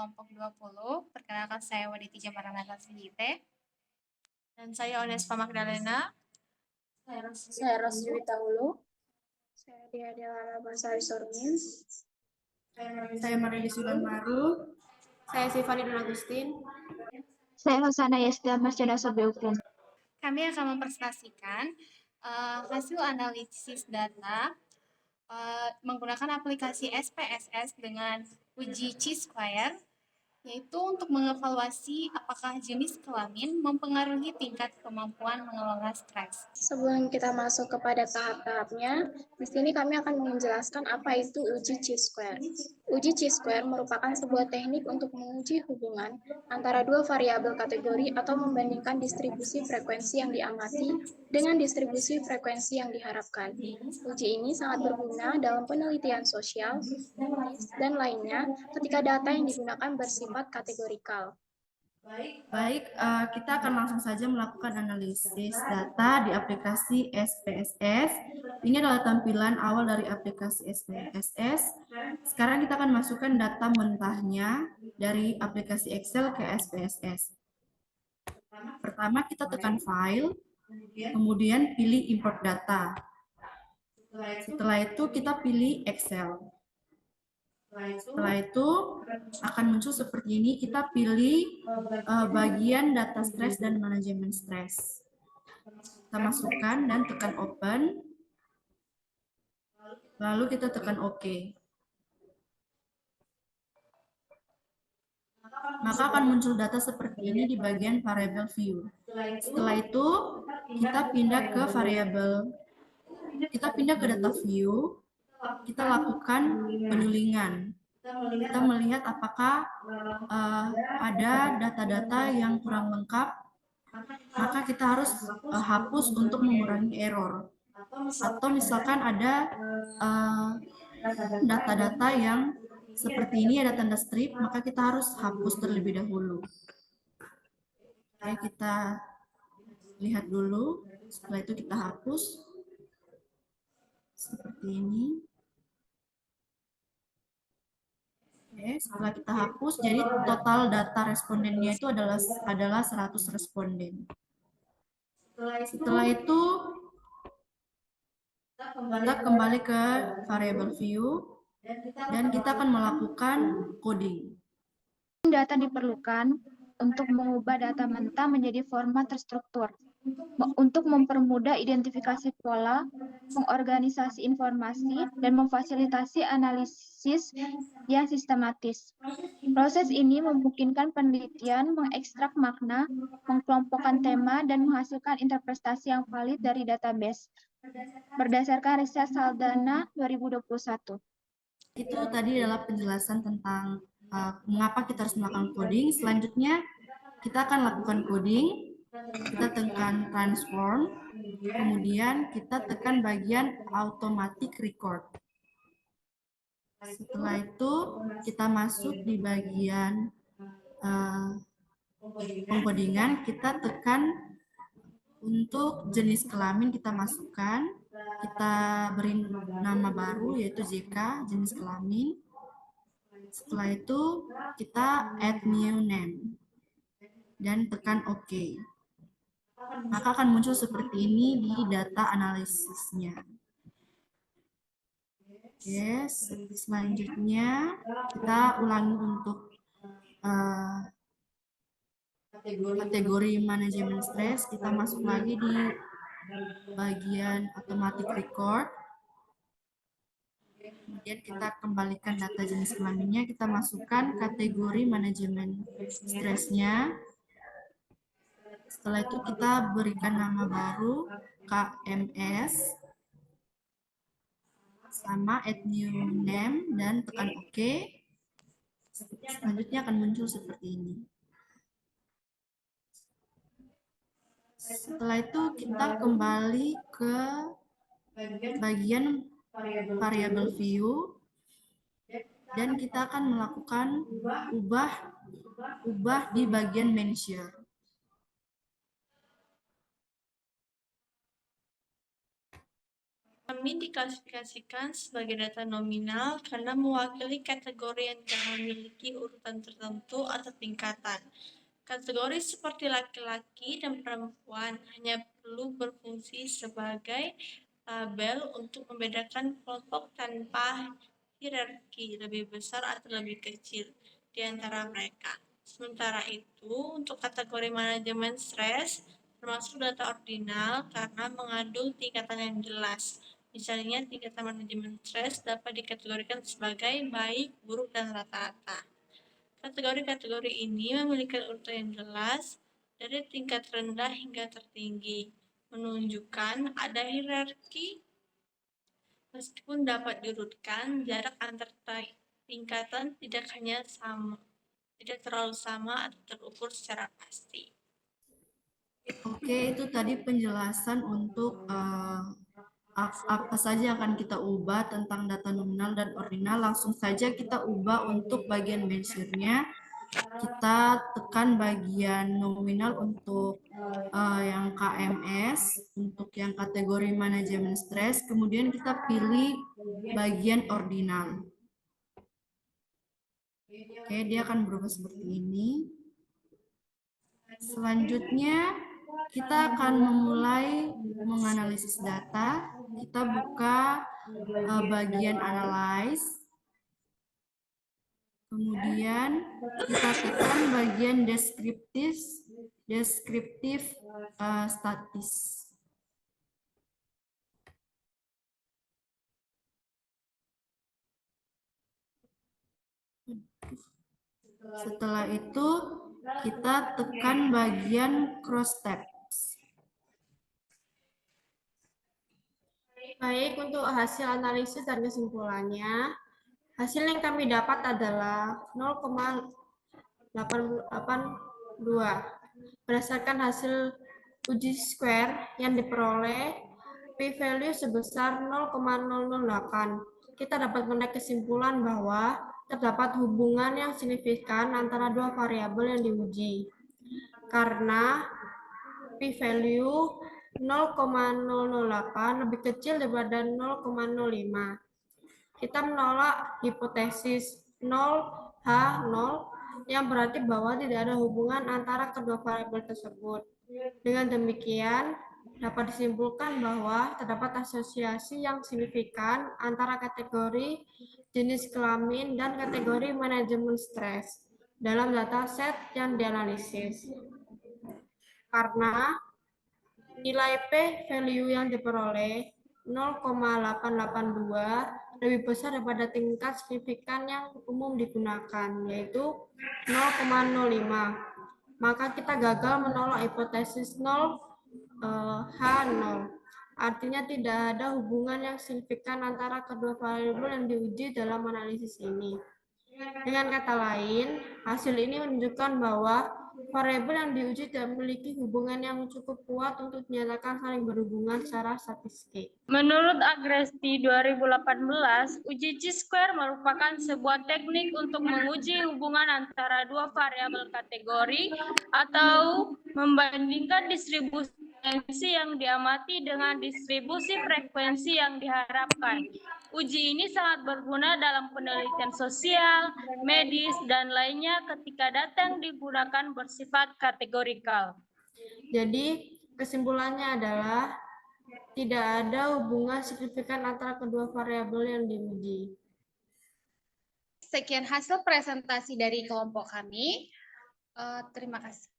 kelompok 20. Perkenalkan saya Waditi Jamaranata Sindite. Dan saya Onespa Magdalena. Saya Rosli Tahulu. Saya Dia Delala Basari Sormin. Saya Marini Sulanmaru. Saya Sifani Dan Agustin. Saya Hosana Yesda Marjana Sobeukun. Kami akan mempresentasikan hasil analisis data menggunakan aplikasi SPSS dengan uji Chi-square, yaitu untuk mengevaluasi apakah jenis kelamin mempengaruhi tingkat kemampuan mengelola stres. Sebelum kita masuk kepada tahap-tahapnya, di sini kami akan menjelaskan apa itu uji Chi-square. Uji Chi-square merupakan sebuah teknik untuk menguji hubungan antara dua variabel kategori atau membandingkan distribusi frekuensi yang diamati dengan distribusi frekuensi yang diharapkan. Uji ini sangat berguna dalam penelitian sosial dan lainnya ketika data yang digunakan bersifat kategorikal. Baik, kita akan langsung saja melakukan analisis data di aplikasi SPSS. Ini adalah tampilan awal dari aplikasi SPSS. Sekarang kita akan masukkan data mentahnya dari aplikasi Excel ke SPSS. Pertama kita tekan File, kemudian pilih Import Data. Setelah itu kita pilih Excel. Setelah itu akan muncul seperti ini, kita pilih bagian data stres dan manajemen stres. Kita masukkan dan tekan open, lalu kita tekan OK. Maka akan muncul data seperti ini di bagian variable view. Setelah itu kita pindah ke variable, kita pindah ke data view, kita lakukan penyulingan. Kita melihat apakah ada data-data yang kurang lengkap, maka kita harus hapus untuk mengurangi error. Atau misalkan ada data-data yang seperti ini ada tanda strip, maka kita harus hapus terlebih dahulu. Oke, kita lihat dulu, setelah itu kita hapus. Seperti ini. Oke, setelah kita hapus, jadi total data respondennya itu adalah 100 responden. Setelah itu, kita kembali ke variable view, dan kita akan melakukan coding. Data diperlukan untuk mengubah data mentah menjadi format terstruktur, untuk mempermudah identifikasi pola, mengorganisasi informasi, dan memfasilitasi analisis yang sistematis. Proses ini memungkinkan penelitian mengekstrak makna, mengkelompokkan tema, dan menghasilkan interpretasi yang valid dari database berdasarkan riset Saldana 2021. Itu tadi adalah penjelasan tentang mengapa kita harus melakukan coding. Selanjutnya kita akan lakukan coding. Kita tekan transform, kemudian kita tekan bagian automatic record. Setelah itu kita masuk di bagian pengkodingan, kita tekan untuk jenis kelamin, kita masukkan, kita beri nama baru yaitu JK, jenis kelamin. Setelah itu kita add new name dan tekan OK. Maka akan muncul seperti ini di data analisisnya. Oke, selanjutnya kita ulangi untuk kategori manajemen stres. Kita masuk lagi di bagian automatic record. Kemudian kita kembalikan data jenis kelaminnya, kita masukkan kategori manajemen stresnya. Setelah itu kita berikan nama baru KMS sama add new name dan tekan OK. Selanjutnya akan muncul seperti ini. Setelah itu kita kembali ke bagian variable view dan kita akan melakukan ubah di bagian measure. kami diklasifikasikan sebagai data nominal karena mewakili kategori yang telah memiliki urutan tertentu atau tingkatan. Kategori seperti laki-laki dan perempuan hanya perlu berfungsi sebagai label untuk membedakan kelompok tanpa hierarki lebih besar atau lebih kecil di antara mereka. Sementara itu, untuk kategori manajemen stres, termasuk data ordinal karena mengandung tingkatan yang jelas. Misalnya, tingkatan manajemen stres dapat dikategorikan sebagai baik, buruk, dan rata-rata. Kategori-kategori ini memiliki urutan yang jelas dari tingkat rendah hingga tertinggi, menunjukkan ada hierarki. Meskipun dapat diurutkan, jarak antar tingkatan tidak terlalu sama atau terukur secara pasti. Oke, itu tadi penjelasan untuk apa saja yang akan kita ubah tentang data nominal dan ordinal. Langsung saja kita ubah untuk bagian measure-nya. Kita tekan bagian nominal untuk yang KMS, untuk yang kategori manajemen stres, kemudian kita pilih bagian ordinal. Oke, dia akan berubah seperti ini. Selanjutnya, kita akan memulai menganalisis data. Kita buka bagian analyze. Kemudian kita tekan bagian deskriptif statis. Setelah itu kita tekan bagian cross tabs. Baik, untuk hasil analisis dan kesimpulannya, hasil yang kami dapat adalah 0,882. Berdasarkan hasil uji square yang diperoleh, p-value sebesar 0,008. Kita dapat menarik kesimpulan bahwa terdapat hubungan yang signifikan antara dua variabel yang diuji. Karena p-value 0,008 lebih kecil daripada 0,05. Kita menolak hipotesis 0H0 yang berarti bahwa tidak ada hubungan antara kedua variabel tersebut. Dengan demikian, dapat disimpulkan bahwa terdapat asosiasi yang signifikan antara kategori jenis kelamin dan kategori manajemen stres dalam dataset yang dianalisis. Karena nilai p-value yang diperoleh 0,882 lebih besar daripada tingkat signifikan yang umum digunakan, yaitu 0,05. Maka kita gagal menolak hipotesis 0H0. Artinya tidak ada hubungan yang signifikan antara kedua variabel yang diuji dalam analisis ini. Dengan kata lain, hasil ini menunjukkan bahwa variabel yang diuji tidak memiliki hubungan yang cukup kuat untuk dinyatakan saling berhubungan secara statistik. Menurut Agresti 2018, uji chi-square merupakan sebuah teknik untuk menguji hubungan antara dua variabel kategori atau membandingkan distribusi frekuensi yang diamati dengan distribusi frekuensi yang diharapkan. Uji ini sangat berguna dalam penelitian sosial, medis, dan lainnya ketika data yang digunakan bersifat kategorikal. Jadi, kesimpulannya adalah tidak ada hubungan signifikan antara kedua variabel yang diuji. Sekian hasil presentasi dari kelompok kami. Terima kasih.